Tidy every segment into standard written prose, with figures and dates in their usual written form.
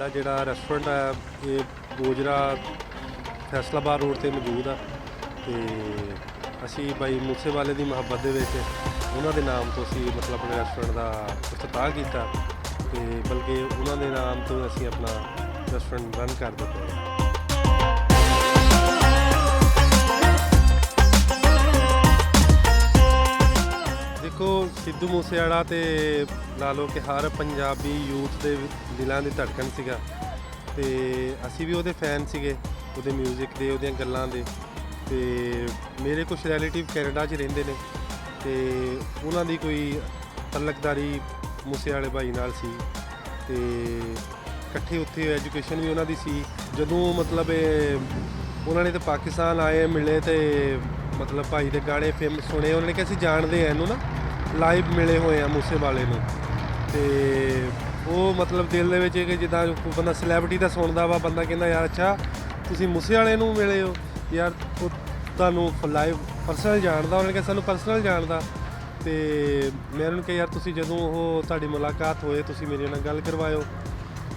ਸਾਡਾ ਜਿਹੜਾ ਰੈਸਟੋਰੈਂਟ ਹੈ ਇਹ ਗੋਜਰਾ ਫੈਸਲਾਬਾਦ ਰੋਡ ਤੇ ਮੌਜੂਦ ਆ ਤੇ ਅਸੀਂ ਬਾਈ ਮੂਸੇਵਾਲੇ ਦੀ ਮੁਹੱਬਤ ਦੇ ਵਿੱਚ ਉਹਨਾਂ ਦੇ ਨਾਮ ਤੋਂ ਅਸੀਂ ਮਤਲਬ ਆਪਣੇ ਰੈਸਟੋਰੈਂਟ ਦਾ ਇਫਤਤਾਹ ਕੀਤਾ ਤੇ ਬਲਕਿ ਉਹਨਾਂ ਦੇ ਨਾਮ ਤੋਂ ਅਸੀਂ ਆਪਣਾ ਰੈਸਟੋਰੈਂਟ ਰਨ ਕਰਦੇ ਪਏ ਹਾਂ। ਦੇਖੋ ਸਿੱਧੂ ਮੂਸੇਵਾਲਾ ਤੇ ਲਾ ਲਓ ਕਿ ਹਰ ਪੰਜਾਬੀ ਯੂਥ ਦੇ ਦਿਲਾਂ ਦੀ ਧੜਕਣ ਸੀਗਾ ਤੇ ਅਸੀਂ ਵੀ ਉਹਦੇ ਫੈਨ ਸੀਗੇ, ਉਹਦੇ ਮਿਊਜ਼ਿਕ ਦੇ, ਉਹਦੀਆਂ ਗੱਲਾਂ ਦੇ। ਤੇ ਮੇਰੇ ਕੁਝ ਰਿਲੇਟਿਵ ਕੈਨੇਡਾ 'ਚ ਰਹਿੰਦੇ ਨੇ ਤੇ ਉਹਨਾਂ ਦੀ ਕੋਈ ਤਲਕਦਾਰੀ ਮੂਸੇਵਾਲੇ ਭਾਈ ਨਾਲ ਸੀ ਤੇ ਇਕੱਠੇ ਉੱਥੇ ਐਜੂਕੇਸ਼ਨ ਵੀ ਉਹਨਾਂ ਦੀ ਸੀ। ਜਦੋਂ ਮਤਲਬ ਉਹਨਾਂ ਨੇ ਤਾਂ ਪਾਕਿਸਤਾਨ ਆਏ ਮਿਲੇ ਤੇ ਮਤਲਬ ਭਾਈ ਦੇ ਗਾਣੇ ਫੇਮਸ ਸੁਣੇ, ਉਹਨਾਂ ਨੇ ਕਿਹਾ ਅਸੀਂ ਜਾਣਦੇ ਹਾਂ ਇਹਨੂੰ ਨਾ, ਲਾਈਵ ਮਿਲੇ ਹੋਏ ਆ ਮੂਸੇਵਾਲੇ ਨੂੰ। ਤੇ ਉਹ ਮਤਲਬ ਦਿਲ ਦੇ ਵਿੱਚ ਕਿ ਜਿੱਦਾਂ ਬੰਦਾ ਸੈਲੈਬਰਿਟੀ ਦਾ ਸੁਣਦਾ ਵਾ, ਬੰਦਾ ਕਹਿੰਦਾ ਯਾਰ ਅੱਛਾ ਤੁਸੀਂ ਮੂਸੇਵਾਲੇ ਨੂੰ ਮਿਲੇ ਹੋ ਯਾਰ, ਉਹ ਤੁਹਾਨੂੰ ਲਾਈਵ ਪਰਸਨਲ ਜਾਣਦਾ। ਉਹਨੇ ਕਿਹਾ ਸਾਨੂੰ ਪਰਸਨਲ ਜਾਣਦਾ ਤੇ ਮੈਂ ਉਹਨਾਂ ਨੂੰ ਕਿਹਾ ਯਾਰ ਤੁਸੀਂ ਜਦੋਂ ਉਹ ਤੁਹਾਡੀ ਮੁਲਾਕਾਤ ਹੋਏ ਤੁਸੀਂ ਮੇਰੇ ਨਾਲ ਗੱਲ ਕਰਵਾਇਓ।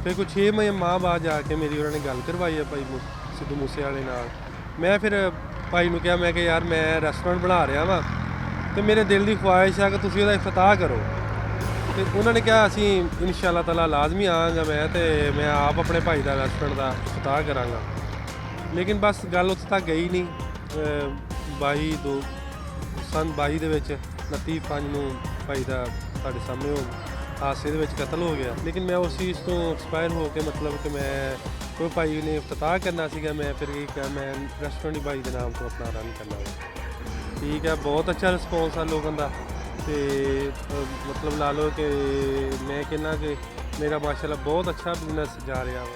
ਫਿਰ ਕੁਛ 6 ਮਾਹ ਬਾਅਦ ਜਾ ਕੇ ਮੇਰੀ ਉਹਨਾਂ ਨੇ ਗੱਲ ਕਰਵਾਈ ਆ ਭਾਈ ਸਿੱਧੂ ਮੂਸੇਵਾਲੇ ਨਾਲ। ਮੈਂ ਫਿਰ ਭਾਈ ਨੂੰ ਕਿਹਾ, ਮੈਂ ਕਿਹਾ ਯਾਰ ਮੈਂ ਰੈਸਟੋਰੈਂਟ ਬਣਾ ਰਿਹਾ ਵਾਂ ਤੇ ਮੇਰੇ ਦਿਲ ਦੀ ਖੁਆਇਸ਼ ਆ ਕਿ ਤੁਸੀਂ ਉਹਦਾ ਇਫਤਤਾਹ ਕਰੋ। ਤੇ ਉਹਨਾਂ ਨੇ ਕਿਹਾ ਅਸੀਂ ਇਨਸ਼ਾ ਅੱਲਾਹ ਤਾਲਾ ਲਾਜ਼ਮੀ ਆਵਾਂਗਾ ਮੈਂ ਆਪ ਆਪਣੇ ਭਾਈ ਦਾ ਰੈਸਟੋਰੈਂਟ ਦਾ ਇਫਤਤਾਹ ਕਰਾਂਗਾ। ਲੇਕਿਨ ਬਸ ਗੱਲ ਉੱਥੇ ਤੱਕ ਗਈ ਨਹੀਂ। 22 ਦੇ ਵਿੱਚ 29/5 ਨੂੰ ਭਾਈ ਦਾ ਸਾਡੇ ਸਾਹਮਣੇ ਉਹ ਹਾਦਸੇ ਦੇ ਵਿੱਚ ਕਤਲ ਹੋ ਗਿਆ। ਲੇਕਿਨ ਮੈਂ ਉਸ ਚੀਜ਼ ਤੋਂ ਐਕਸਪਾਇਰ ਹੋ ਕੇ ਮਤਲਬ ਕਿ ਮੈਂ ਕੋਈ ਭਾਈ ਨੇ ਇਫਤਤਾਹ ਕਰਨਾ ਸੀਗਾ, ਮੈਂ ਫਿਰ ਇਹ ਕਿਹਾ ਮੈਂ ਰੈਸਟੋਰੈਂਟ ਭਾਈ ਦੇ ਨਾਮ ਤੋਂ ਆਪਣਾ ਰਨ ਕਰਨਾ ਵਾ। ਠੀਕ ਹੈ, ਬਹੁਤ ਅੱਛਾ ਰਿਸਪੌਂਸ ਆ ਲੋਕਾਂ ਦਾ ਤੇ ਮਤਲਬ ਲਾ ਲਓ ਕਿ ਮੈਂ ਕਹਿੰਦਾ ਕਿ ਮੇਰਾ ਮਾਸ਼ਾਅੱਲਾ ਬਹੁਤ ਅੱਛਾ ਬਿਜ਼ਨਸ ਜਾ ਰਿਹਾ ਵਾ।